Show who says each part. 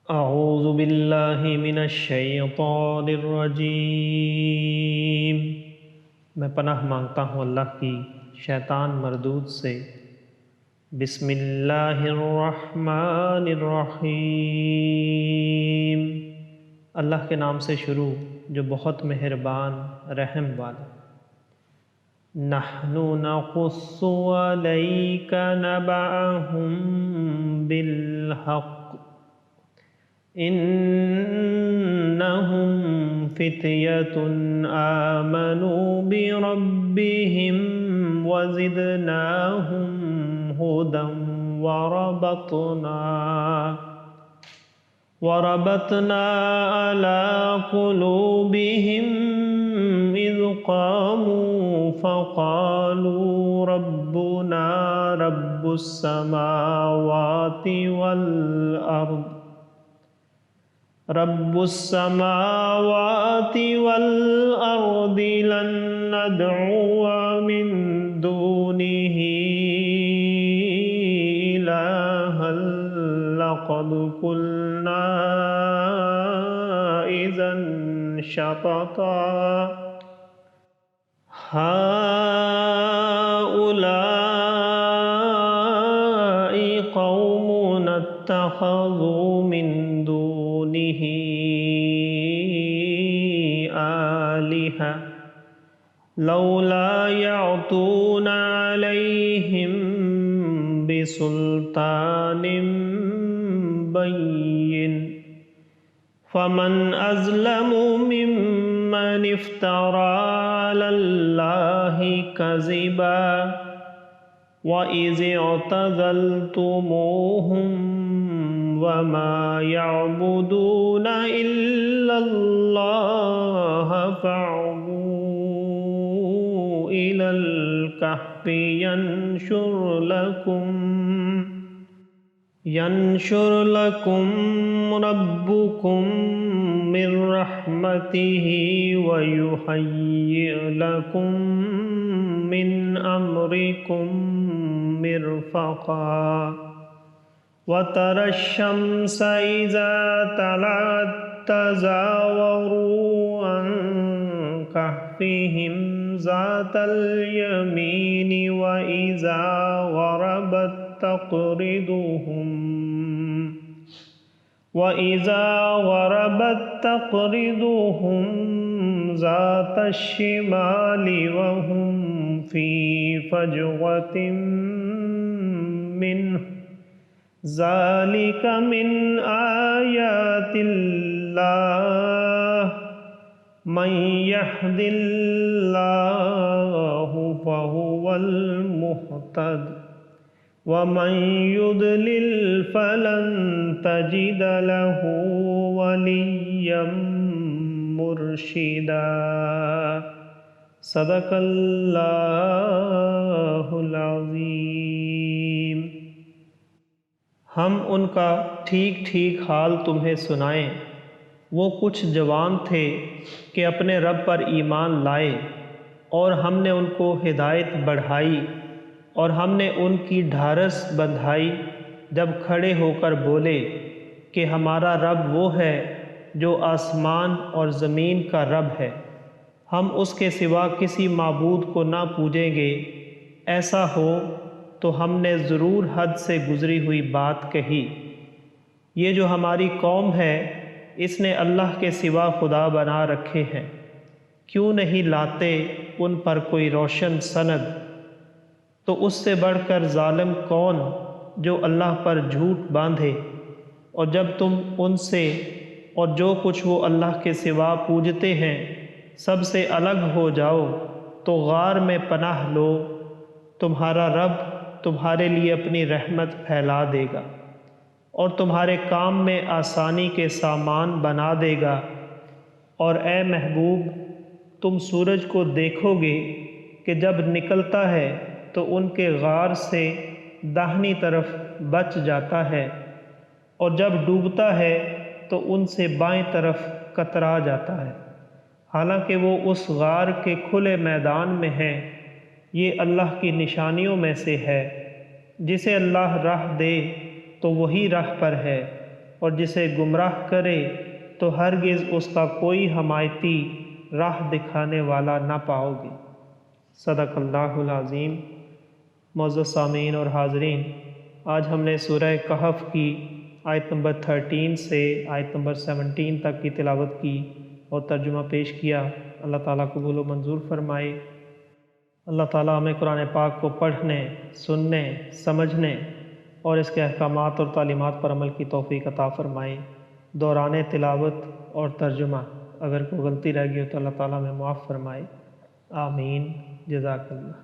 Speaker 1: اعوذ باللہ من الشیطان الرجیم، میں پناہ مانگتا ہوں اللہ کی شیطان مردود سے۔ بسم اللہ الرحمن الرحیم، اللہ کے نام سے شروع جو بہت مہربان رحم والا۔ نحن نقص علیک نبأہم بالحق انہم فتیۃ آمنوا بربہم وزدناہم ھدی وربطنا علی قلوبہم اذ قاموا فقالوا ربنا رب السماوات والأرض لن ندعو من دونه إلها لقد قلنا إذا شططا هؤلاء قوم اتخذوا من دونه آلهة لولا يأتون عليهم بسلطان بين فمن أظلم ممن افترى على الله كذبا وَإِذِ اعْتَزَلْتُمُوهُمْ وَمَا يَعْبُدُونَ إِلَّا اللَّهَ فَاوُوا إِلَى الْكَهْفِ يَنشُرْ لَكُمْ رَبُّكُمْ مِنْ رَحْمَتِهِ وَيُهَيِّئْ لَكُمْ من أمركم مرفقا وترى الشمس إذا طلعت تزاور عن كهفهم ذات اليمين وإذا غربت تقرضهم ذات الشمال وهم في فجوة منه ذلك من آيات الله من يهد الله فهو المهتد ومن يضلل فلن تجد له وليا مرشدا۔ صدق اللہ العظیم۔ ہم ان کا ٹھیک ٹھیک حال تمہیں سنائیں۔ وہ کچھ جوان تھے کہ اپنے رب پر ایمان لائے، اور ہم نے ان کو ہدایت بڑھائی، اور ہم نے ان کی ڈھارس بندھائی جب کھڑے ہو کر بولے کہ ہمارا رب وہ ہے جو آسمان اور زمین کا رب ہے، ہم اس کے سوا کسی معبود کو نہ پوجیں گے۔ ایسا ہو تو ہم نے ضرور حد سے گزری ہوئی بات کہی۔ یہ جو ہماری قوم ہے اس نے اللہ کے سوا خدا بنا رکھے ہیں، کیوں نہیں لاتے ان پر کوئی روشن سند؟ تو اس سے بڑھ کر ظالم کون جو اللہ پر جھوٹ باندھے؟ اور جب تم ان سے اور جو کچھ وہ اللہ کے سوا پوجتے ہیں سب سے الگ ہو جاؤ تو غار میں پناہ لو، تمہارا رب تمہارے لیے اپنی رحمت پھیلا دے گا اور تمہارے کام میں آسانی کے سامان بنا دے گا۔ اور اے محبوب، تم سورج کو دیکھو گے کہ جب نکلتا ہے تو ان کے غار سے داہنی طرف بچ جاتا ہے، اور جب ڈوبتا ہے تو ان سے بائیں طرف کترا جاتا ہے، حالانکہ وہ اس غار کے کھلے میدان میں ہیں۔ یہ اللہ کی نشانیوں میں سے ہے، جسے اللہ راہ دے تو وہی راہ پر ہے، اور جسے گمراہ کرے تو ہرگز اس کا کوئی حمایتی راہ دکھانے والا نہ پاؤ گے۔ صدق اللہ العظیم۔ معزز سامعین اور حاضرین، آج ہم نے سورہ کہف کی آیت نمبر 13 سے آیت نمبر 17 تک کی تلاوت کی اور ترجمہ پیش کیا۔ اللہ تعالیٰ قبول و منظور فرمائے۔ اللہ تعالیٰ ہمیں قرآن پاک کو پڑھنے، سننے، سمجھنے اور اس کے احکامات اور تعلیمات پر عمل کی توفیق عطا فرمائے۔ دوران تلاوت اور ترجمہ اگر کوئی غلطی رہ گئی ہو تو اللہ تعالیٰ ہمیں معاف فرمائے۔ آمین۔ جزاک اللہ۔